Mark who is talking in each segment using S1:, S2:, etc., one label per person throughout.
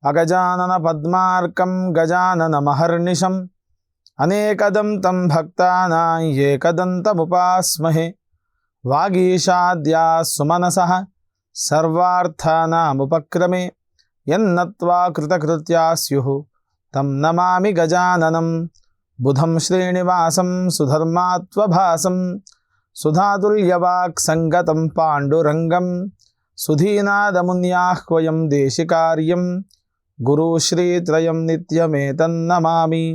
S1: అగజానన పద్మార్కం గజాననమహర్నిశం అనేకదంతం భక్తానాం ఏకదంతముపాస్మహే. వాగీషాద్యా సుమనసః సర్వార్థానాముపక్రమే యన్నత్వా కృతకృత్యా స్యుః తం నమామి గజాననం. బుధం శ్రీనివాసం సుధర్మాత్వభాసం సుధాతుల్యవాక్ సంగతం పాండురంగం. సుధీనాదమున్యాహ్వయం దేశికార్యం గురుశ్రీత్రయం నిత్యమేతన్నమామి.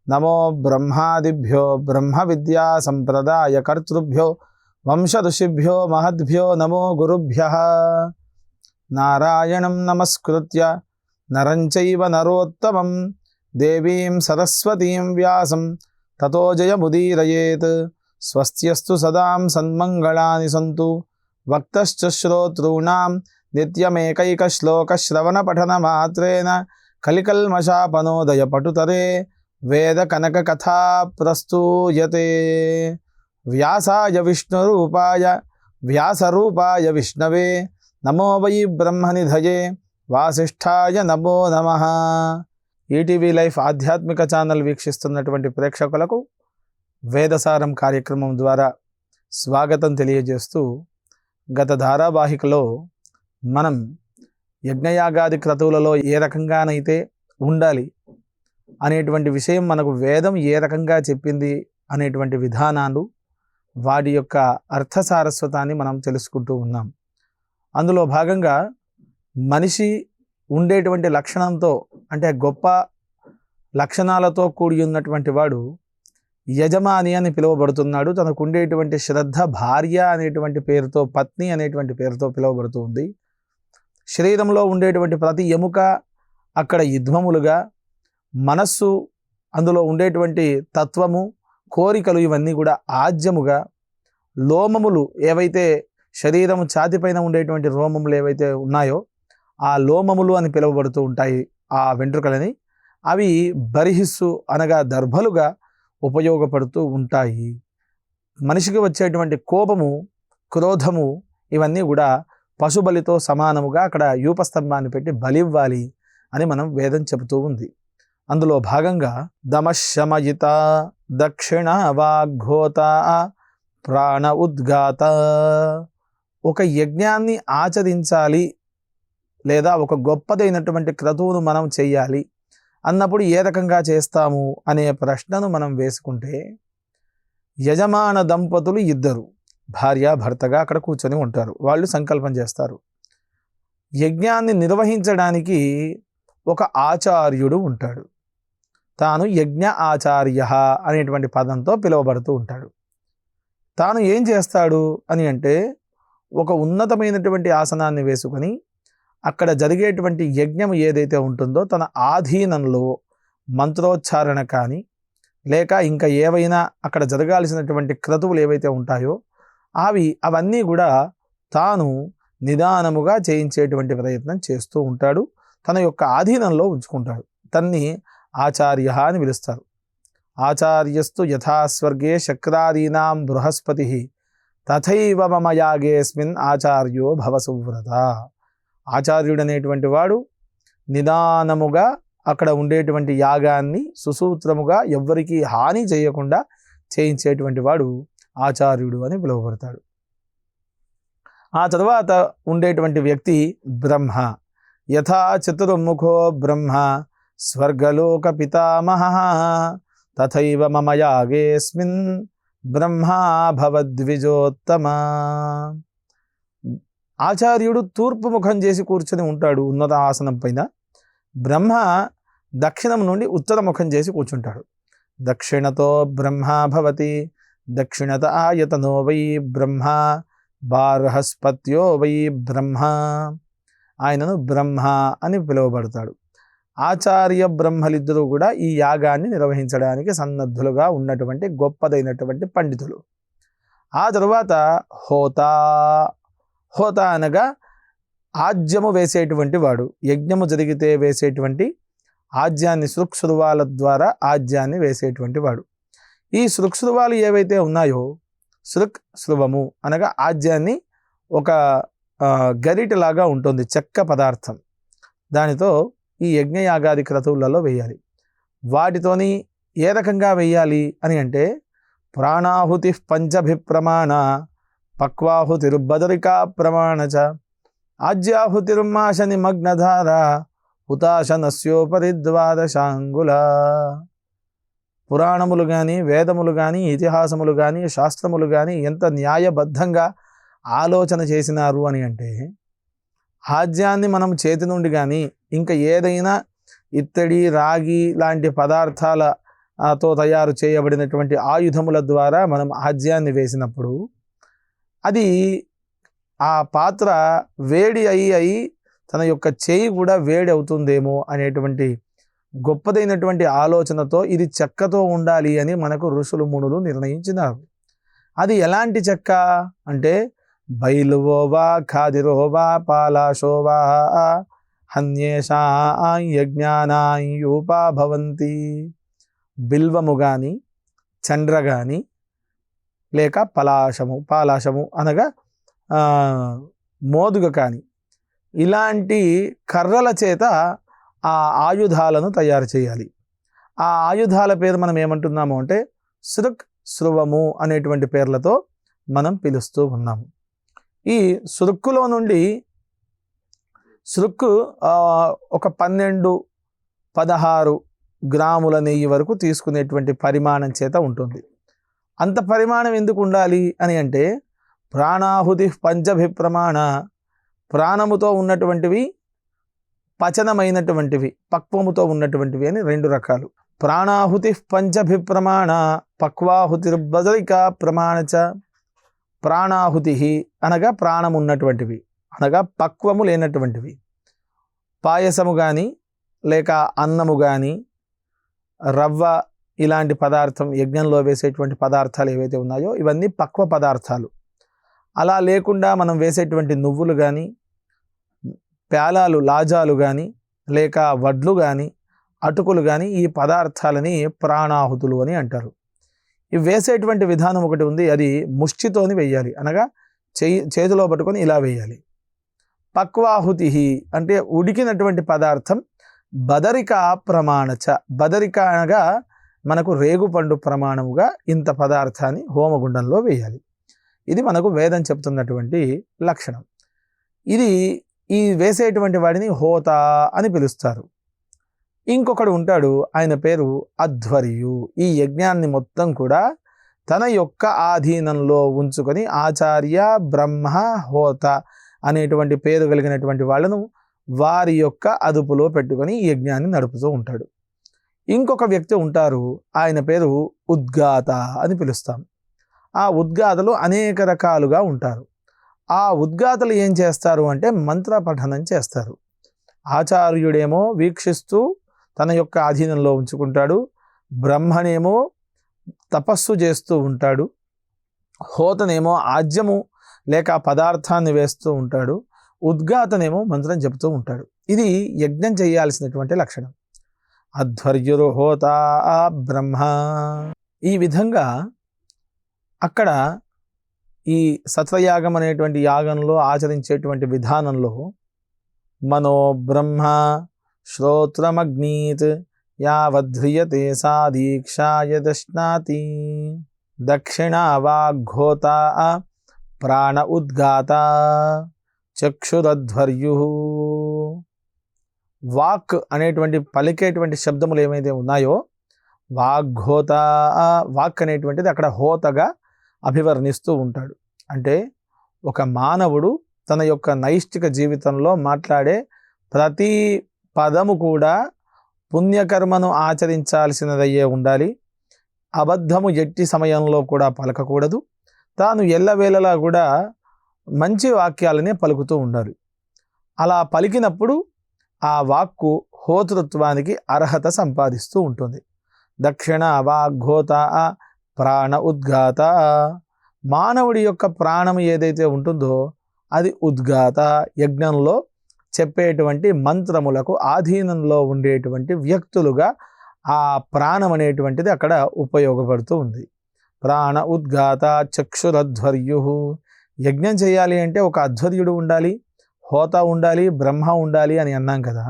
S1: నమో బ్రహ్మాదిభ్యో బ్రహ్మ విద్యా సంప్రదాయకర్తృభ్యో వంశఋషిభ్యో మహద్భ్యో నమో గురుభ్యః. నారాయణం నమస్కృత్య నరం చైవ నరోత్తమం దేవీం సరస్వతీం వ్యాసం తతో జయముదీరయేత్. స్వస్త్యస్తు సదాం సన్మంగళాని సంతు. వక్తశ్చ శ్రోతॄణాం నిత్యమేకైకశ్లోకశ్రవణపఠనమాత్రేణ కలికల్మషాపనోదయ పటుతరే వేద కనక కథా ప్రస్తూయతే. వ్యాసాయ విష్ణురూపాయ వ్యాసరూపాయ విష్ణవే నమో వై బ్రహ్మనిధయే వాసిష్ఠాయ నమో నమః. ఈటీవీ లైఫ్ ఆధ్యాత్మిక ఛానల్ వీక్షిస్తున్నటువంటి ప్రేక్షకులకు వేదసారం కార్యక్రమం ద్వారా స్వాగతం తెలియజేస్తూ, గత ధారావాహికలో మనం యజ్ఞయాగాది క్రతువులలో ఏ రకంగానైతే ఉండాలి అనేటువంటి విషయం, మనకు వేదం ఏ రకంగా చెప్పింది అనేటువంటి విధానాలు, వాటి యొక్క అర్థసారస్వతాన్ని మనం తెలుసుకుంటూ ఉన్నాం. అందులో భాగంగా మనిషి ఉండేటువంటి లక్షణంతో, అంటే గొప్ప లక్షణాలతో కూడి ఉన్నటువంటి వాడు యజమాని అని పిలువబడుతున్నాడు. తనకు ఉండేటువంటి శ్రద్ధ భార్య అనేటువంటి పేరుతో, పత్ని అనేటువంటి పేరుతో పిలువబడుతూ ఉంది. శరీరంలో ఉండేటువంటి ప్రతి ఎముక అక్కడ యుధ్మములుగా, మనస్సు అందులో ఉండేటువంటి తత్వము, కోరికలు ఇవన్నీ కూడా ఆజ్యముగా, లోమములు ఏవైతే శరీరము ఛాతిపైన ఉండేటువంటి రోమములు ఏవైతే ఉన్నాయో ఆ లోమములు అని పిలువబడుతూ ఉంటాయి ఆ వెంట్రుకలని. అవి బర్హిస్సు అనగా దర్భలుగా ఉపయోగపడుతూ ఉంటాయి. మనిషికి వచ్చేటువంటి కోపము, క్రోధము ఇవన్నీ కూడా పశుబలితో సమానముగా అక్కడ యూపస్తంభాన్ని పెట్టి బలివ్వాలి అని మనం వేదం చెబుతూ ఉంది. అందులో భాగంగా దమశమయిత దక్షిణ వాగ్ఘోత ప్రాణ ఉద్గాత. ఒక యజ్ఞాన్ని ఆచరించాలి లేదా ఒక గొప్పదైనటువంటి క్రతువును మనం చెయ్యాలి అన్నప్పుడు ఏ రకంగా చేస్తాము అనే ప్రశ్నను మనం వేసుకుంటే, యజమాన దంపతులు ఇద్దరు భార్య భర్తగా అక్కడ కూర్చొని ఉంటారు. వాళ్ళు సంకల్పం చేస్తారు. యజ్ఞాన్ని నిర్వహించడానికి ఒక ఆచార్యుడు ఉంటాడు. తాను యజ్ఞ ఆచార్య అనేటువంటి పదంతో పిలువబడుతూ ఉంటాడు. తాను ఏం చేస్తాడు అని అంటే, ఒక ఉన్నతమైనటువంటి ఆసనాన్ని వేసుకొని అక్కడ జరిగేటువంటి యజ్ఞం ఏదైతే ఉంటుందో తన ఆధీనంలో మంత్రోచ్చారణ కానీ, లేక ఇంకా ఏవైనా అక్కడ జరగాల్సినటువంటి క్రతువులు ఏవైతే ఉంటాయో అవన్నీ కూడా తాను నిదానముగా చేయించేటువంటి ప్రయత్నం చేస్తూ ఉంటాడు. తన యొక్క ఆధీనంలో ఉంచుకుంటాడు. తన్ని ఆచార్య అని పిలుస్తారు. ఆచార్యస్తు యథాస్వర్గే శక్రాదీనాం బృహస్పతి తథైవ మమ యాగేస్మిన్ ఆచార్యో భవ సువ్రత. ఆచార్యుడు అనేటువంటి వాడు నిదానముగా అక్కడ ఉండేటువంటి యాగాన్ని సుసూత్రముగా ఎవ్వరికీ హాని చేయకుండా చేయించేటువంటి వాడు ఆచార్యుడు అని పిలువబడతాడు. ఆ తర్వాత ఉండేటువంటి వ్యక్తి బ్రహ్మ. యథా చతుర్ముఖో బ్రహ్మ స్వర్గలోక పితామహః తథైవ మమ యాగేస్మిన్ బ్రహ్మా భవద్విజోత్తమ. ఆచార్యుడు తూర్పు ముఖం చేసి కూర్చొని ఉంటాడు ఉన్నత ఆసనం పైన. బ్రహ్మ దక్షిణం నుండి ఉత్తర ముఖం చేసి కూర్చుంటాడు. దక్షిణతో బ్రహ్మ భవతి దక్షిణత ఆయతనో వై బ్రహ్మ బార్హస్పత్యో వై బ్రహ్మ. ఆయనను బ్రహ్మ అని పిలువబడతాడు. ఆచార్య బ్రహ్మలిద్దరూ కూడా ఈ యాగాన్ని నిర్వహించడానికి సన్నద్ధులుగా ఉన్నటువంటి గొప్పదైనటువంటి పండితులు. ఆ తరువాత హోతా. హోతా అనగా ఆజ్యము వేసేటువంటి వాడు. యజ్ఞము జరిగితే వేసేటువంటి ఆజ్యాన్ని, సృక్సురువాల ద్వారా ఆజ్యాన్ని వేసేటువంటి వాడు. ఈ సృక్సురువాలు ఏవైతే ఉన్నాయో, సృక్ శృవము అనగా ఆజ్యాన్ని ఒక గరిటెలాగా ఉంటుంది, చెక్క పదార్థం. దానితో ఈ యజ్ఞయాగాది క్రతువులలో వేయాలి. వాటితోని ఏ రకంగా వేయాలి అని అంటే ప్రాణాహుతి పంచభిప్రమాణ పక్వాహుతిర్బదరికా ప్రమాణచ ఆజ్యాహుతిర్మాశ నిమగ్నధార హుతాశనస్యోపరి ద్వాదశాంగుల. పురాణములు కానీ, వేదములు కానీ, ఇతిహాసములు కానీ, శాస్త్రములు కానీ ఎంత న్యాయబద్ధంగా ఆలోచన చేసినారు అని అంటే ఆజ్యాన్ని మనం చేతి నుండి కానీ ఇంకా ఏదైనా ఇత్తడి, రాగి లాంటి పదార్థాలతో తయారు చేయబడినటువంటి ఆయుధముల ద్వారా మనం ఆజ్యాన్ని వేసినప్పుడు అది ఆ పాత్ర వేడి అయి తన యొక్క చేయి కూడా వేడి అవుతుందేమో అనేటువంటి గొప్పదైనటువంటి ఆలోచనతో ఇది చెక్కతో ఉండాలి అని మనకు ఋషులు మునులు నిర్ణయించినారు. అది ఎలాంటి చెక్క అంటే బైలువోవా ఖాదిరోవా పాలాశోవా హన్యేషా యజ్ఞానాయూపా భవంతి. బిల్వము కానీ, చండ్ర కానీ, లేక పాలాశము అనగా మోదుగ కానీ ఇలాంటి కర్రల చేత ఆ ఆయుధాలను తయారు చేయాలి. ఆ ఆయుధాల పేరు మనం ఏమంటున్నాము అంటే శృక్, శృవము అనేటువంటి పేర్లతో మనం పిలుస్తూ ఉన్నాము. ఈ శృక్కులో నుండి శృక్కు ఒక 12-16 గ్రాముల నెయ్యి వరకు తీసుకునేటువంటి పరిమాణం చేత ఉంటుంది. అంత పరిమాణం ఎందుకు ఉండాలి అని అంటే ప్రాణాహుతి పంచభిప్రమాణ, ప్రాణముతో ఉన్నటువంటివి, పచనమైనటువంటివి, పక్వముతో ఉన్నటువంటివి అని 2 రకాలు. ప్రాణాహుతి పంచభిప్రమాణ పక్వాహుతిర్బదరికా ప్రమాణచ. ప్రాణాహుతి అనగా ప్రాణం ఉన్నటువంటివి, అనగా పక్వము లేనటువంటివి. పాయసము కానీ, లేక అన్నము కానీ, రవ్వ ఇలాంటి పదార్థం, యజ్ఞంలో వేసేటువంటి పదార్థాలు ఏవైతే ఉన్నాయో ఇవన్నీ పక్వ పదార్థాలు. అలా లేకుండా మనం వేసేటువంటి నువ్వులు కానీ, ప్యాలాలు, లాజాలు కానీ, లేక వడ్లు కానీ, అటుకులు కానీ, ఈ పదార్థాలని ప్రాణాహుతులు అని అంటారు. ఇవి వేసేటువంటి విధానం ఒకటి ఉంది, అది ముష్టితోని వేయాలి, అనగా చేతిలో పట్టుకొని ఇలా వేయాలి. పక్వాహుతి అంటే ఉడికినటువంటి పదార్థం బదరిక ప్రమాణచ. బదరిక అనగా మనకు రేగుపండు ప్రమాణముగా ఇంత పదార్థాన్ని హోమగుండంలో వేయాలి. ఇది మనకు వేదం చెప్తున్నటువంటి లక్షణం. ఈ వేసేటువంటి వాడిని హోత అని పిలుస్తారు. ఇంకొకడు ఉంటాడు, ఆయన పేరు అధ్వర్యు. ఈ యజ్ఞాన్ని మొత్తం కూడా తన యొక్క ఆధీనంలో ఉంచుకొని ఆచార్య, బ్రహ్మ, హోత అనేటువంటి పేరు కలిగినటువంటి వాళ్ళను వారి యొక్క అదుపులో పెట్టుకొని ఈ యజ్ఞాన్ని నడుపుతూ ఉంటాడు. ఇంకొక వ్యక్తి ఉంటారు, ఆయన పేరు ఉద్గాత అని పిలుస్తాం. ఆ ఉద్గాతలు అనేక రకాలుగా ఉంటారు. ఆ ఉద్గాతలు ఏం చేస్తారు అంటే మంత్ర పఠనం చేస్తారు. ఆచార్యుడేమో వీక్షిస్తూ తన యొక్క ఆధీనంలో ఉంచుకుంటాడు, బ్రహ్మనేమో తపస్సు చేస్తూ ఉంటాడు, హోతనేమో ఆజ్యము లేక పదార్థాన్ని వేస్తూ ఉంటాడు, ఉద్గాతనేమో మంత్రం చెబుతూ ఉంటాడు. ఇది యజ్ఞం చేయాల్సినటువంటి లక్షణం. అధ్వర్యురు హోత బ్రహ్మ. ఈ విధంగా అక్కడ ఈ సత్రయాగం అనేటువంటి యాగంలో ఆచరించేటువంటి విధానంలో మనో బ్రహ్మ శ్రోత్రమగ్నీత్ యావద్ధ్రియతే సా దీక్షాయ దశ్నాతి. దక్షిణ వాగ్ఘోత ప్రాణ ఉద్గాత చక్షురధ్వర్యు. వాక్ అనేటువంటి పలికేటువంటి శబ్దములు ఏమైతే ఉన్నాయో వాగ్ఘోత, వాక్ అనేటువంటిది అక్కడ హోతగా అభివర్ణిస్తూ ఉంటాడు. అంటే ఒక మానవుడు తన యొక్క నైష్టిక జీవితంలో మాట్లాడే ప్రతి పదము కూడా పుణ్యకర్మను ఆచరించాల్సినదయ్యే ఉండాలి. అబద్ధము ఎట్టి సమయంలో కూడా పలకకూడదు. తాను ఎల్లవేళలా కూడా మంచి వాక్యాలనే పలుకుతూ ఉండాలి. అలా పలికినప్పుడు ఆ వాక్కు హోతృత్వానికి అర్హత సంపాదిస్తూ ఉంటుంది. దక్షిణ వాగ్ఘోత ప్రాణ ఉద్గాత. మానవుడి యొక్క ప్రాణం ఏదైతే ఉంటుందో అది ఉద్గాత. యజ్ఞంలో చెప్పేటువంటి మంత్రములకు ఆధీనంలో ఉండేటువంటి వ్యక్తులుగా ఆ ప్రాణం అనేటువంటిది అక్కడ ఉపయోగపడుతూ ఉంది. ప్రాణ ఉద్గాత చక్షురధ్వర్యు. యజ్ఞం చేయాలి అంటే ఒక అధ్వర్యుడు ఉండాలి, హోత ఉండాలి, బ్రహ్మ ఉండాలి అని అన్నాం కదా.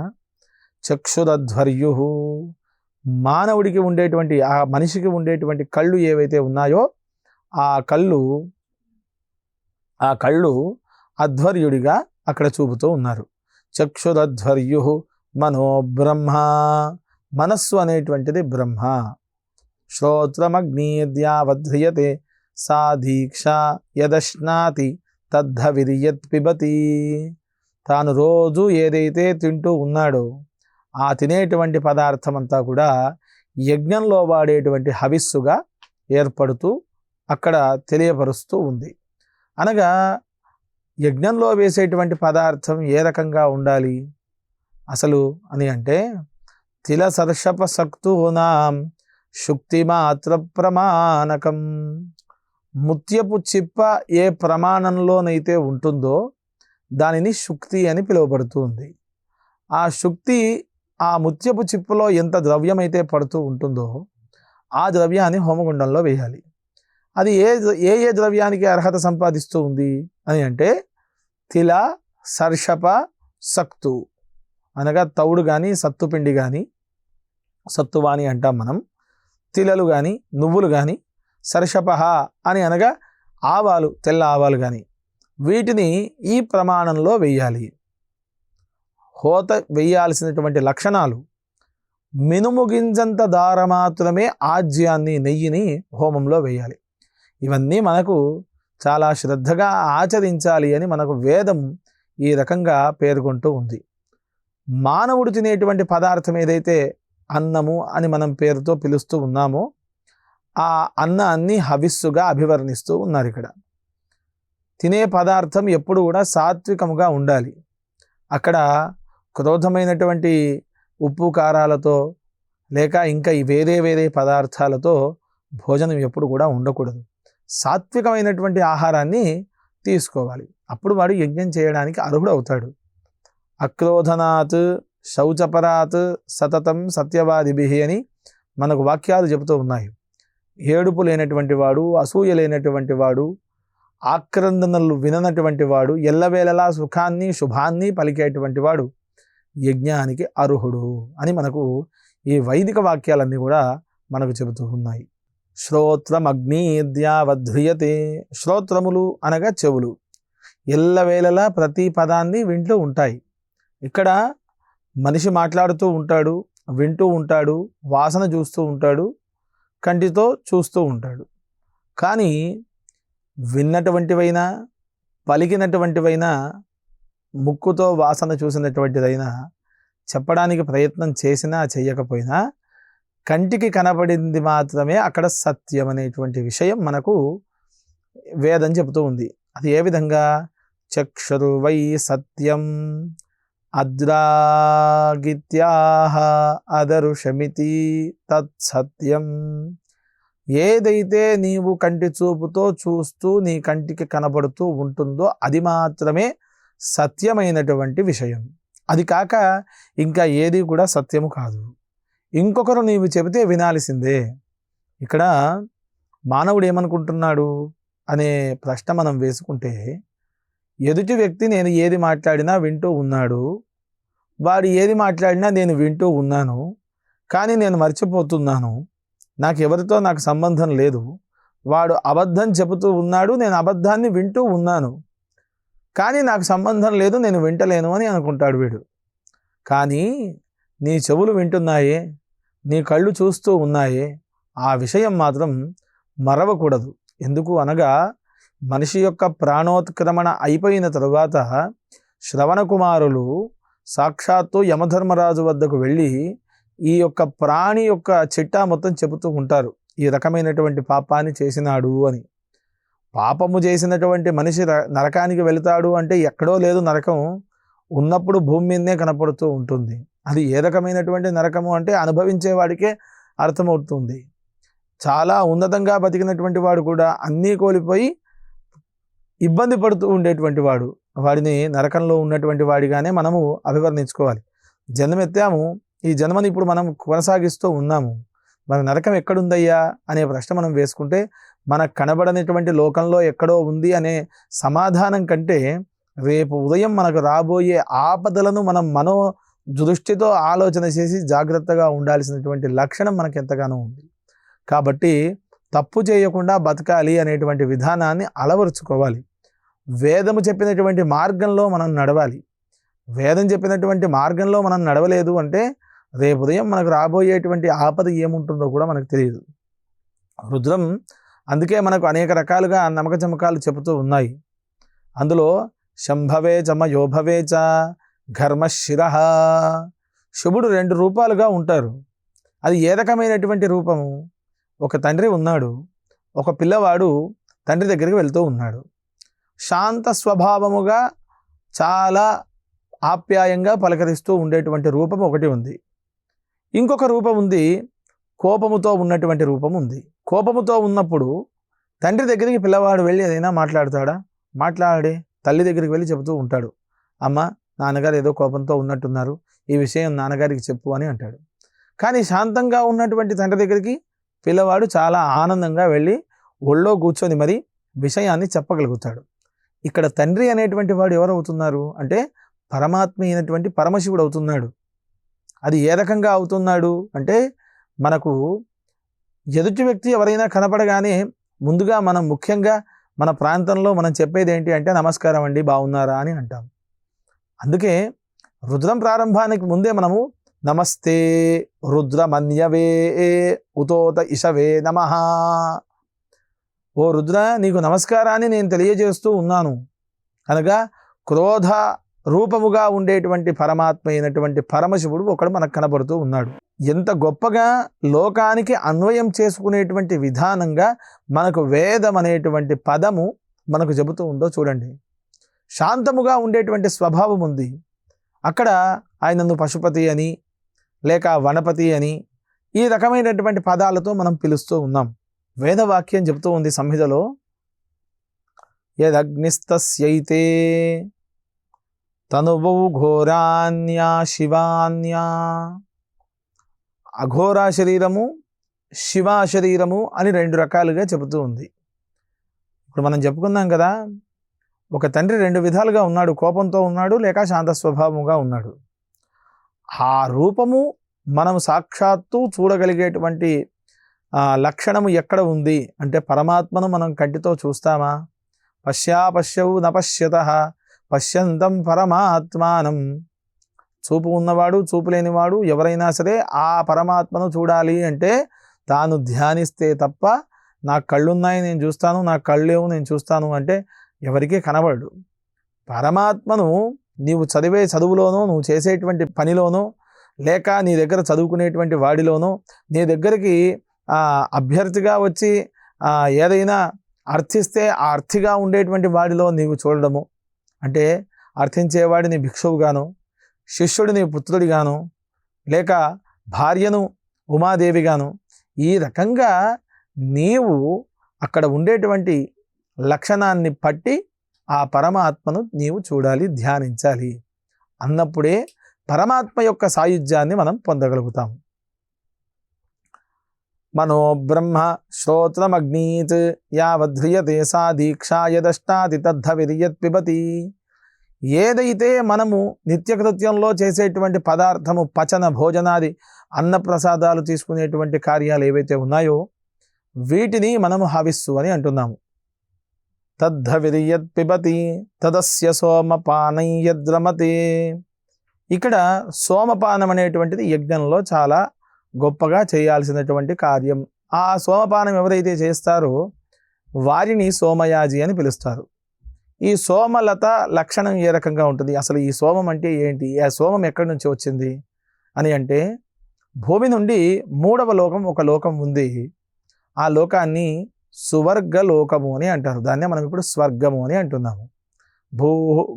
S1: చక్షురధ్వర్యు, మానవుడికి ఉండేటువంటి ఆ మనిషికి ఉండేటువంటి కళ్ళు ఏవైతే ఉన్నాయో ఆ కళ్ళు అధ్వర్యుడిగా అక్కడ చూపుతూ ఉన్నారు. చక్షురధ్వర్యు మనోబ్రహ్మ, మనస్సు అనేటువంటిది బ్రహ్మ. శ్రోత్రమగ్నిద్యావధ్రియతే సా దీక్ష యదశ్నాతి తద్ధవిర్యత్ పిబతి. తాను రోజు ఏదైతే తింటూ ఉన్నాడో ఆ తినేటువంటి పదార్థం అంతా కూడా యజ్ఞంలో వాడేటువంటి హవిస్సుగా ఏర్పడుతూ అక్కడ తెలియపరుస్తూ ఉంది. అనగా యజ్ఞంలో వేసేటువంటి పదార్థం ఏ రకంగా ఉండాలి అసలు అని అంటే, తిల సర్షప సక్తూనాం శుక్తిమాత్ర ప్రమాణకం. ముత్యపు చిప్ప ఏ ప్రమాణంలోనైతే ఉంటుందో దానిని శుక్తి అని పిలువబడుతుంది. ఆ శుక్తి ఆ ముత్యపు చిప్పలో ఎంత ద్రవ్యమైతే పడుతూ ఉంటుందో ఆ ద్రవ్యాన్ని హోమగుండంలో వేయాలి. అది ఏ ద్రవ్యానికి అర్హత సంపాదిస్తూ ఉంది అని అంటే, తిల సర్షప సక్తు అనగా తౌడు కానీ సత్తుపిండి కానీ, సత్తువాని అంటాం మనం, తిలలు కానీ నువ్వులు కానీ, సర్షపహ అని అనగా ఆవాలు, తెల్ల ఆవాలు కానీ, వీటిని ఈ ప్రమాణంలో వేయాలి. హోత వేయాల్సినటువంటి లక్షణాలు: మినుము గింజంత దార మాత్రమే ఆజ్యాన్ని, నెయ్యిని హోమంలో వేయాలి. ఇవన్నీ మనకు చాలా శ్రద్ధగా ఆచరించాలి అని మనకు వేదం ఈ రకంగా పేర్కొంటూ ఉంది. మానవుడు తినేటువంటి పదార్థం ఏదైతే అన్నము అని మనం పేరుతో పిలుస్తూ ఉన్నామో ఆ అన్నాన్ని హవిస్సుగా అభివర్ణిస్తూ ఉన్నారు. ఇక్కడ తినే పదార్థం ఎప్పుడు కూడా సాత్వికముగా ఉండాలి. అక్కడ క్రోధమైనటువంటి ఉప్పు కారాలతో లేక ఇంకా వేరే పదార్థాలతో భోజనం ఎప్పుడు కూడా ఉండకూడదు. సాత్వికమైనటువంటి ఆహారాన్ని తీసుకోవాలి. అప్పుడు వాడు యజ్ఞం చేయడానికి అర్హుడు అవుతాడు. అక్రోధనాత్ శౌచపరాత్ సతతం సత్యవాదిభిః అని మనకు వాక్యాలు చెబుతూ ఉన్నాయి. ఏడుపు లేనటువంటి వాడు, అసూయ లేనటువంటి వాడు, ఆక్రందనలు విననటువంటి వాడు, ఎల్లవేళలా సుఖాన్ని శుభాన్ని పలికేటువంటి వాడు యజ్ఞానికి అర్హుడు అని మనకు ఈ వైదిక వాక్యాలన్నీ కూడా మనకు చెబుతూ ఉన్నాయి. శ్రోత్రమగ్నిద్యావధ్రియతే. శ్రోత్రములు అనగా చెవులు ఎల్లవేళలా ప్రతి పదాన్ని వింటూ ఉంటాయి. ఇక్కడ మనిషి మాట్లాడుతూ ఉంటాడు, వింటూ ఉంటాడు, వాసన చూస్తూ ఉంటాడు, కంటితో చూస్తూ ఉంటాడు. కానీ విన్నటువంటివైనా పలికినటువంటివైనా ముక్కుతో వాసన చూసినటువంటిదైనా చెప్పడానికి ప్రయత్నం చేసినా చేయకపోయినా కంటికి కనబడింది మాత్రమే అక్కడ సత్యం అనేటువంటి విషయం మనకు వేదం చెబుతూ ఉంది. అది ఏ విధంగా? చక్షుర్వై సత్యం అద్రాగిత్యాహ అదరుషమితి తత్సత్యం. ఏదైతే నీవు కంటి చూపుతో చూస్తూ నీ కంటికి కనబడుతూ ఉంటుందో అది మాత్రమే సత్యమైనటువంటి విషయం. అది కాక ఇంకా ఏది కూడా సత్యము కాదు. ఇంకొకరు నీవు చెబితే వినాల్సిందే. ఇక్కడ మానవుడు ఏమనుకుంటున్నాడు అనే ప్రశ్న మనం వేసుకుంటే, ఎదుటి వ్యక్తి నేను ఏది మాట్లాడినా వింటూ ఉన్నాడు, వాడు ఏది మాట్లాడినా నేను వింటూ ఉన్నాను, కానీ నేను మర్చిపోతున్నాను, నాకు సంబంధం లేదు. వాడు అబద్ధం చెబుతూ ఉన్నాడు, నేను అబద్ధాన్ని వింటూ ఉన్నాను, కానీ నాకు సంబంధం లేదు, నేను వింటలేను అని అనుకుంటాడు వీడు. కానీ నీ చెవులు వింటున్నాయే, నీ కళ్ళు చూస్తూ ఉన్నాయే, ఆ విషయం మాత్రం మరవకూడదు. ఎందుకు అనగా మనిషి యొక్క ప్రాణోత్క్రమణ అయిపోయిన తరువాత శ్రవణ కుమారులు సాక్షాత్తు యమధర్మరాజు వద్దకు వెళ్ళి ఈ యొక్క ప్రాణి యొక్క చిట్టా మొత్తం చెబుతూ ఉంటారు. ఈ రకమైనటువంటి పాపాన్ని చేసినాడు అని. పాపము చేసినటువంటి మనిషి నరకానికి వెళతాడు అంటే ఎక్కడో లేదు, నరకం ఉన్నప్పుడు భూమి మీదనే కనపడుతూ ఉంటుంది. అది ఏ రకమైనటువంటి నరకము అంటే అనుభవించేవాడికే అర్థమవుతుంది. చాలా ఉన్నతంగా బతికినటువంటి వాడు కూడా అన్నీ కోల్పోయి ఇబ్బంది పడుతూ ఉండేటువంటి వాడు, వాడిని నరకంలో ఉన్నటువంటి వాడిగానే మనము అభివర్ణించుకోవాలి. జన్మెత్తాము, ఈ జన్మని ఇప్పుడు మనం కొనసాగిస్తూ ఉన్నాము, మన నరకం ఎక్కడుందయ్యా అనే ప్రశ్న మనం వేసుకుంటే మనకు కనబడనటువంటి లోకంలో ఎక్కడో ఉంది అనే సమాధానం కంటే రేపు ఉదయం మనకు రాబోయే ఆపదలను మనం దృష్టితో ఆలోచన చేసి జాగ్రత్తగా ఉండాల్సినటువంటి లక్షణం మనకు ఎంతగానో ఉంది. కాబట్టి తప్పు చేయకుండా బతకాలి అనేటువంటి విధానాన్ని అలవరుచుకోవాలి. వేదము చెప్పినటువంటి మార్గంలో మనం నడవాలి. వేదం చెప్పినటువంటి మార్గంలో మనం నడవలేదు అంటే రేపు ఉదయం మనకు రాబోయేటువంటి ఆపద ఏముంటుందో కూడా మనకు తెలియదు. రుద్రం అందుకే మనకు అనేక రకాలుగా నమ్మక చమకాలు చెబుతూ ఉన్నాయి. అందులో శంభవే చమ యోభవే చ ఘర్మశిర, శుభుడు 2 రూపాలుగా ఉంటారు. అది ఏ రకమైనటువంటి రూపము? ఒక తండ్రి ఉన్నాడు, ఒక పిల్లవాడు తండ్రి దగ్గరికి వెళ్తూ ఉన్నాడు. శాంత స్వభావముగా చాలా ఆప్యాయంగా పలకరిస్తూ ఉండేటువంటి రూపం ఒకటి ఉంది. ఇంకొక రూపం ఉంది, కోపముతో ఉన్నటువంటి రూపం ఉంది. కోపముతో ఉన్నప్పుడు తండ్రి దగ్గరికి పిల్లవాడు వెళ్ళి ఏదైనా మాట్లాడతాడా? మాట్లాడే తల్లి దగ్గరికి వెళ్ళి చెబుతూ ఉంటాడు, అమ్మ నాన్నగారు ఏదో కోపంతో ఉన్నట్టున్నారు, ఈ విషయం నాన్నగారికి చెప్పు అని అంటాడు. కానీ శాంతంగా ఉన్నటువంటి తండ్రి దగ్గరికి పిల్లవాడు చాలా ఆనందంగా వెళ్ళి ఒళ్ళో కూర్చొని మరి విషయాన్ని చెప్పగలుగుతాడు. ఇక్కడ తండ్రి అనేటువంటి వాడు ఎవరు అవుతున్నారు అంటే పరమాత్మ అయినటువంటి పరమశివుడు అవుతున్నాడు. అది ఏ రకంగా అవుతున్నాడు అంటే మనకు ఎదుటి వ్యక్తి ఎవరైనా కనపడగానే ముందుగా మనం ముఖ్యంగా మన ప్రాంతంలో మనం చెప్పేది ఏంటి అంటే నమస్కారం అండి, బాగున్నారా అని అంటాం. అందుకే రుద్రం ప్రారంభానికి ముందే మనము నమస్తే రుద్రమన్యవే ఉతోత ఇషవే నమః, ఓ రుద్ర నీకు నమస్కారాన్ని నేను తెలియజేస్తూ ఉన్నాను అనగా క్రోధ రూపముగా ఉండేటువంటి పరమాత్మ అయినటువంటి పరమశివుడు ఒకడు మనకు కనబడుతూ ఉన్నాడు. ఎంత గొప్పగా లోకానికి అన్వయం చేసుకునేటువంటి విధానంగా మనకు వేదం అనేటువంటి పదము మనకు చెబుతూ ఉందో చూడండి. శాంతముగా ఉండేటువంటి స్వభావం ఉంది. అక్కడ ఆయనను పశుపతి అని లేక వనపతి అని ఈ రకమైనటువంటి పదాలతో మనం పిలుస్తూ ఉన్నాం. వేదవాక్యం చెబుతూ ఉంది సంహితలో, యదగ్నిస్తస్యైతే తనువౌ ఘోరాన్యా శివాన్యా, అఘోరా శరీరము శివ శరీరము అని 2 రకాలుగా చెబుతూ ఉంది. ఇప్పుడు మనం చెప్పుకున్నాం కదా, ఒక తండ్రి 2 విధాలుగా ఉన్నాడు, కోపంతో ఉన్నాడు లేక శాంత స్వభావంగా ఉన్నాడు. ఆ రూపము మనం సాక్షాత్తు చూడగలిగేటువంటి లక్షణము ఎక్కడ ఉంది అంటే పరమాత్మను మనం కంటితో చూస్తామా? పశ్యవు నపశ్యతః పశ్యంతం పరమాత్మానం, చూపు ఉన్నవాడు చూపు లేనివాడు ఎవరైనా సరే ఆ పరమాత్మను చూడాలి అంటే తాను ధ్యానిస్తే తప్ప నాకు కళ్ళున్నాయి నేను చూస్తాను, నాకు కళ్ళు లేవు నేను చూస్తాను అంటే ఎవరికీ కనబడడు. పరమాత్మను నీవు చదివే చదువులోనో నువ్వు చేసేటువంటి పనిలోనో లేక నీ దగ్గర చదువుకునేటువంటి వాడిలోనో నీ దగ్గరికి అభ్యర్థిగా వచ్చి ఏదైనా అర్థిస్తే ఆ అర్థిగా ఉండేటువంటి వాడిలో నీవు చూడడము అంటే అర్థించేవాడిని భిక్షువుగాను, శిష్యుడిని పుత్రుడిగాను, లేక భార్యను ఉమాదేవిగాను, ఈ రకంగా నీవు అక్కడ ఉండేటువంటి లక్షణాన్ని పట్టి ఆ పరమాత్మను నీవు చూడాలి, ధ్యానించాలి. అన్నప్పుడే పరమాత్మ యొక్క సాయుధ్యాన్ని మనం పొందగలుగుతాం. మనో బ్రహ్మ శ్రోత్రమగ్నీత్ యావధ్రియతే సా దీక్షా యదష్టాతి తద్ధవిర్యత్ పిబతి. ఏదైతే మనము నిత్యకృత్యంలో చేసేటువంటి పదార్థము పచన భోజనాది అన్నప్రసాదాలు తీసుకునేటువంటి కార్యాలు ఏవైతే ఉన్నాయో వీటిని మనము హవిస్సు అని అంటున్నాము. తద్ధవిర్యత్ పిబతి తదస్య సోమపానం యద్రమతే. ఇక్కడ సోమపానం అనేటువంటిది యజ్ఞంలో చాలా గొప్పగా చేయాల్సినటువంటి కార్యం. ఆ సోమపానం ఎవరైతే చేస్తారో వారిని సోమయాజి అని పిలుస్తారు. ఈ సోమలత లక్షణం ఏ రకంగా ఉంటుంది? అసలు ఈ సోమం అంటే ఏంటి? ఆ సోమం ఎక్కడి నుంచి వచ్చింది అని అంటే భూమి నుండి 3వ లోకం ఒక లోకం ఉంది. ఆ లోకాన్ని సువర్గ లోకము అని అంటారు. దాన్నే మనం ఇప్పుడు స్వర్గము అని అంటున్నాము.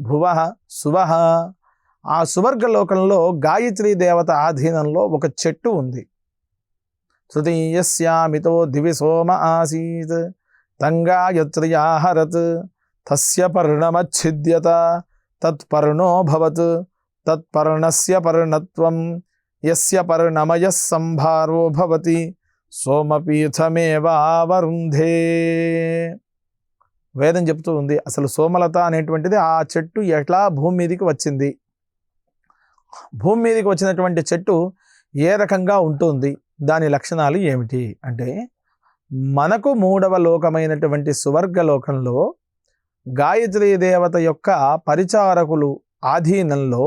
S1: భువః సువః. ఆ సువర్గ లోకంలో గాయత్రీ దేవత ఆధీనంలో ఒక చెట్టు ఉంది. తృతీయస్యామితో దివి సోమ ఆసీత్ తంగాయత్ర్యాహరత్ తస్య పర్ణమచ్ఛిద్యత తత్పర్ణో భవత్ తత్పర్ణస్య పర్ణత్వం యస్య పర్ణమయః సంభారో భవతి సోమపీఠమేవావరుంధే. వేదం చెప్తూ ఉంది అసలు సోమలత అనేటువంటిది ఆ చెట్టు ఎట్లా భూమి మీదకి వచ్చింది. భూమి మీదకి వచ్చినటువంటి చెట్టు ఏ రకంగా ఉంటుంది, దాని లక్షణాలు ఏమిటి అంటే, మనకు 3వ లోకమైనటువంటి సువర్గలోకంలో గాయత్రీ దేవత యొక్క పరిచారకులు ఆధీనంలో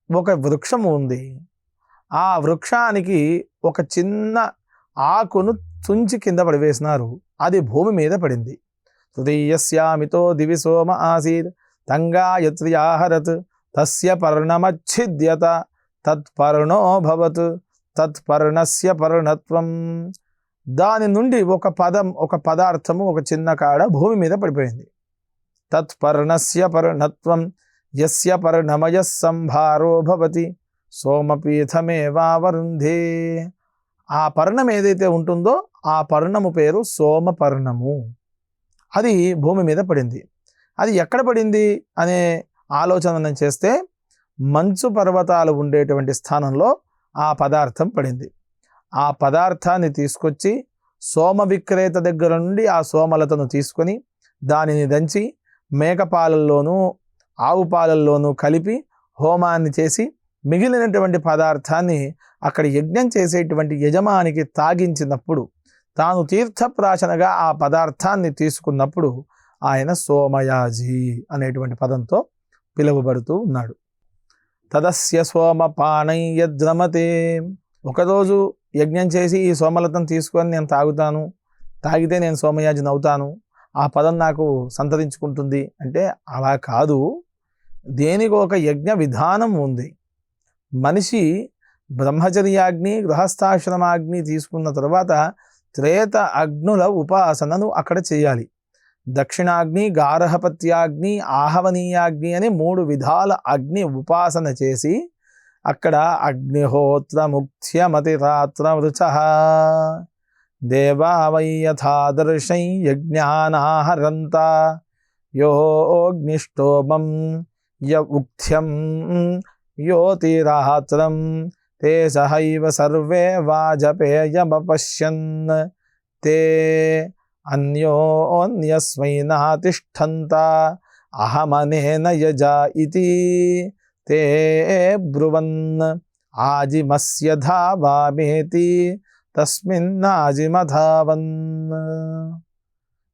S1: ఒక వృక్షం ఉంది. ఆ వృక్షానికి ఒక చిన్న ఆకును తుంచి కింద పడివేసినారు. అది భూమి మీద పడింది. తృతీయస్యామితో దివి సోమ ఆసీత్ తంగాయత్ర్యాహరత్ తస్య పర్ణమచ్ఛిద్యత తత్పర్ణో భవత్ తత్పర్ణస్య పర్ణత్వం. దాని నుండి ఒక పదార్థము, ఒక చిన్న కాడ భూమి మీద పడిపోయింది. తత్పర్ణస్య పర్ణత్వం యస్య పర్ణమయ సంభారో భవతి సోమపీఠమేవావరుంధే. ఆ పర్ణం ఏదైతే ఉంటుందో ఆ పర్ణము పేరు సోమపర్ణము. అది భూమి మీద పడింది. అది ఎక్కడ పడింది అనే ఆలోచన చేస్తే మంచు పర్వతాలు ఉండేటువంటి స్థానంలో ఆ పదార్థం పడింది. ఆ పదార్థాన్ని తీసుకొచ్చి సోమ విక్రేత దగ్గర నుండి ఆ సోమలతను తీసుకొని దానిని దంచి మేకపాలల్లోనూ ఆవు పాలల్లోనూ కలిపి హోమాన్ని చేసి మిగిలినటువంటి పదార్థాన్ని అక్కడ యజ్ఞం చేసేటువంటి యజమానికి తాగించినప్పుడు, తాను తీర్థప్రాశనగా ఆ పదార్థాన్ని తీసుకున్నప్పుడు ఆయన సోమయాజి అనేటువంటి పదంతో పిలువబడుతూ ఉన్నాడు. తదస్య సోమపానై యద్రమతే. ఒకరోజు యజ్ఞం చేసి ఈ సోమలతను తీసుకొని నేను తాగుతాను, తాగితే నేను సోమయాజిని అవుతాను, ఆ పదం నాకు సంతరించుకుంటుంది అంటే అలా కాదు. దేనికి ఒక యజ్ఞ విధానం ఉంది. మనిషి బ్రహ్మచర్యాగ్ని గృహస్థాశ్రమాగ్ని తీసుకున్న తర్వాత త్రేత అగ్నుల ఉపాసనను అక్కడ చేయాలి. దక్షిణాగ్ని, గార్హపత్యాగ్ని, ఆహవనీయాగ్ని అని 3 విధాల అగ్ని ఉపాసన చేసి అక్కడ అగ్నిహోత్రముఖ్యమతిరాత్రవృచః దేవా వై యథాదర్శై యజ్ఞానాహరంత యోగ్నిష్టోమం య ఉక్థ్యం యోతిరాత్రం తే సహైవ సర్వే వాజపేయమపశ్యన్ తే అన్యోన్యస్మైనాతిష్ఠంత అహమనేన యజా ఇతి తే బ్రువన్ ఆజిమస్య ధావామేతి తస్మిన్నాజిమధావన్.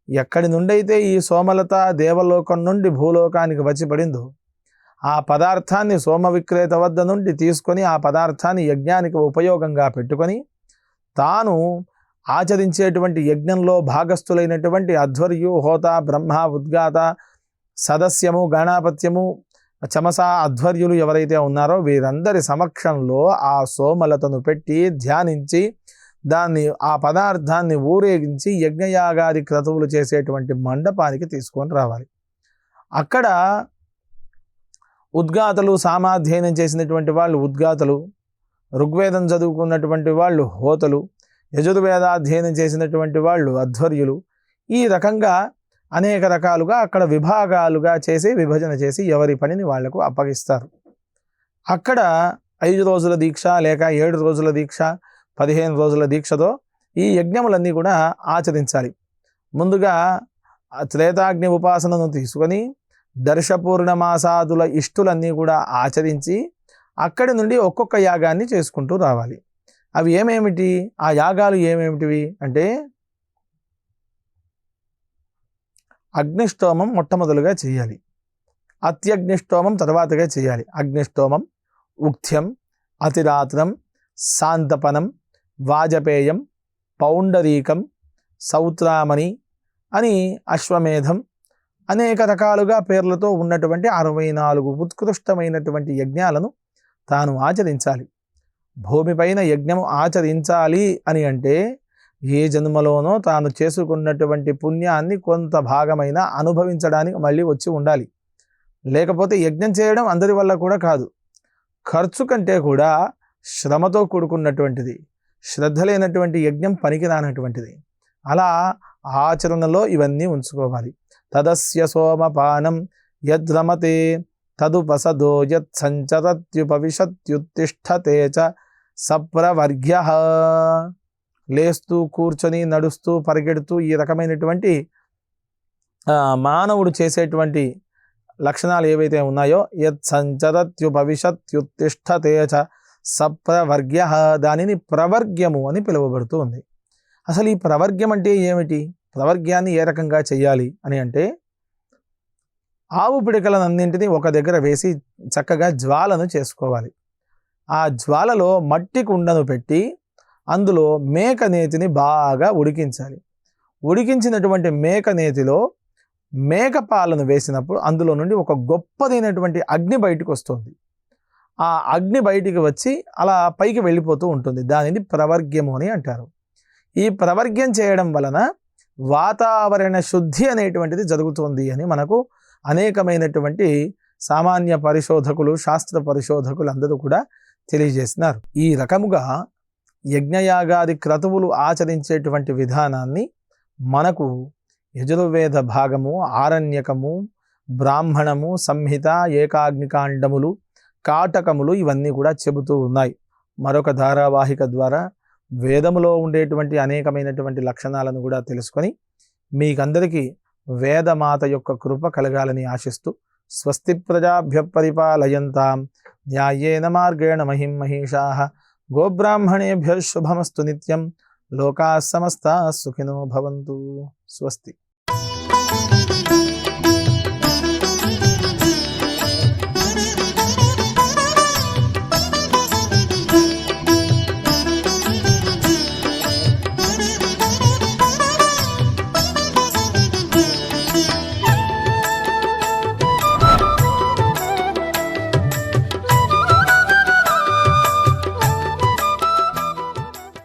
S1: ఎక్కడి నుండైతే ఈ సోమలత దేవలోకం నుండి భూలోకానికి వచ్చి పడిందో ఆ పదార్థాన్ని సోమ విక్రేత వద్ద నుండి తీసుకొని ఆ పదార్థాన్ని యజ్ఞానికి ఉపయోగంగా పెట్టుకొని తాను ఆచరించేటువంటి యజ్ఞంలో భాగస్థులైనటువంటి అధ్వర్యు, హోత, బ్రహ్మ, ఉద్గాత, సదస్యము, గణాపత్యము, చమస అధ్వర్యులు ఎవరైతే ఉన్నారో వీరందరి సమక్షంలో ఆ సోమలతను పెట్టి ధ్యానించి ఆ పదార్థాన్ని ఊరేగించి యజ్ఞయాగాది క్రతువులు చేసేటువంటి మండపానికి తీసుకొని రావాలి. అక్కడ ఉద్గాతలు, సామాధ్యయనం చేసినటువంటి వాళ్ళు ఉద్గాతలు, ఋగ్వేదం చదువుకున్నటువంటి వాళ్ళు హోతలు, యజుర్వేదాధ్యయనం చేసినటువంటి వాళ్ళు అధ్వర్యులు, ఈ రకంగా అనేక రకాలుగా అక్కడ విభాగాలుగా చేసి విభజన చేసి ఎవరి పనిని వాళ్లకు అప్పగిస్తారు. అక్కడ 5 రోజుల దీక్ష లేక 7 రోజుల దీక్ష, 15 రోజుల దీక్షతో ఈ యజ్ఞములన్నీ కూడా ఆచరించాలి. ముందుగా త్రేతాగ్ని ఉపాసనను తీసుకొని దర్శపూర్ణమాసాదుల ఇష్టులన్నీ కూడా ఆచరించి అక్కడి నుండి ఒక్కొక్క యాగాన్ని చేసుకుంటూ రావాలి. అవి ఏమేమిటి, ఆ యాగాలు ఏమేమిటివి అంటే, అగ్నిష్టోమం మొట్టమొదలుగా చేయాలి, అత్యగ్నిష్టోమం తర్వాతగా చేయాలి. అగ్నిష్టోమం, ఉక్థ్యం, అతిరాత్రం, శాంతపనం, వాజపేయం, పౌండరీకం, సౌత్రామణి అని అశ్వమేధం అనేక రకాలుగా పేర్లతో ఉన్నటువంటి 64 ఉత్కృష్టమైనటువంటి యజ్ఞాలను తాను ఆచరించాలి. భూమిపైన యజ్ఞము ఆచరించాలి అని అంటే ఏ జన్మలోనో తాను చేసుకున్నటువంటి పుణ్యాన్ని కొంత భాగమైన అనుభవించడానికి మళ్ళీ వచ్చి ఉండాలి. లేకపోతే యజ్ఞం చేయడం అందరి వల్ల కూడా కాదు, ఖర్చు కంటే కూడా శ్రమతో కూడుకున్నటువంటిది. శ్రద్ధ లేనటువంటి యజ్ఞం పనికిరానటువంటిది. అలా ఆచరణలో ఇవన్నీ ఉంచుకోవాలి. తదస్య సోమపానం యద్రమతే తదుపసదో యత్సంచరత్యుపవిశత్యుత్తిష్ఠతే చ సప్రవర్గ్యః. లేస్తూ, కూర్చొని, నడుస్తూ, పరిగెడుతూ ఈ రకమైనటువంటి మానవుడు చేసేటువంటి లక్షణాలు ఏవైతే ఉన్నాయో యత్ సంచరత్యుపవిశత్యుత్తిష్టతే చ సప్రవర్గ్య, దానిని ప్రవర్గ్యము అని పిలువబడుతూ ఉంది. అసలు ఈ ప్రవర్గ్యం అంటే ఏమిటి? ప్రవర్గ్యాన్ని ఏ రకంగా చేయాలి అని అంటే, ఆవు పిడకలన్నింటినీ ఒక దగ్గర వేసి చక్కగా జ్వాలను చేసుకోవాలి. ఆ జ్వాలలో మట్టి కుండను పెట్టి అందులో మేక నేతిని బాగా ఉడికించాలి. ఉడికించినటువంటి మేక నేతిలో మేక పాలను వేసినప్పుడు అందులో నుండి ఒక గొప్పదైనటువంటి అగ్ని బయటకు వస్తుంది. ఆ అగ్ని బయటికి వచ్చి అలా పైకి వెళ్ళిపోతూ ఉంటుంది. దానిని ప్రవర్గ్యము అని అంటారు. ఈ ప్రవర్గ్యం చేయడం వలన వాతావరణ శుద్ధి అనేటువంటిది జరుగుతుంది అని మనకు అనేకమైనటువంటి సామాన్య పరిశోధకులు, శాస్త్ర పరిశోధకులు అందరూ కూడా తెలియజేస్తున్నారు. ఈ రకముగా యజ్ఞయాగాది క్రతువులు ఆచరించేటువంటి విధానాన్ని మనకు యజుర్వేద భాగము, ఆరణ్యకము, బ్రాహ్మణము, సంహిత, ఏకాగ్నికాండములు, కాటకములు ఇవన్నీ కూడా చెబుతూ ఉన్నాయి. మరొక ధారావాహిక ద్వారా వేదములో ఉండేటువంటి అనేకమైనటువంటి లక్షణాలను కూడా తెలుసుకొని మీకందరికీ వేదమాత యొక్క కృప కలగాలని ఆశిస్తూ, స్వస్తి ప్రజాభ్య పరిపాలయంతాం న్యాయేన మార్గేణ మహిషాః గోబ్రాహ్మణేభ్యః శుభమస్తు నిత్యం. లోకాః సమస్తాః సుఖినో భవంతు. స్వస్తి.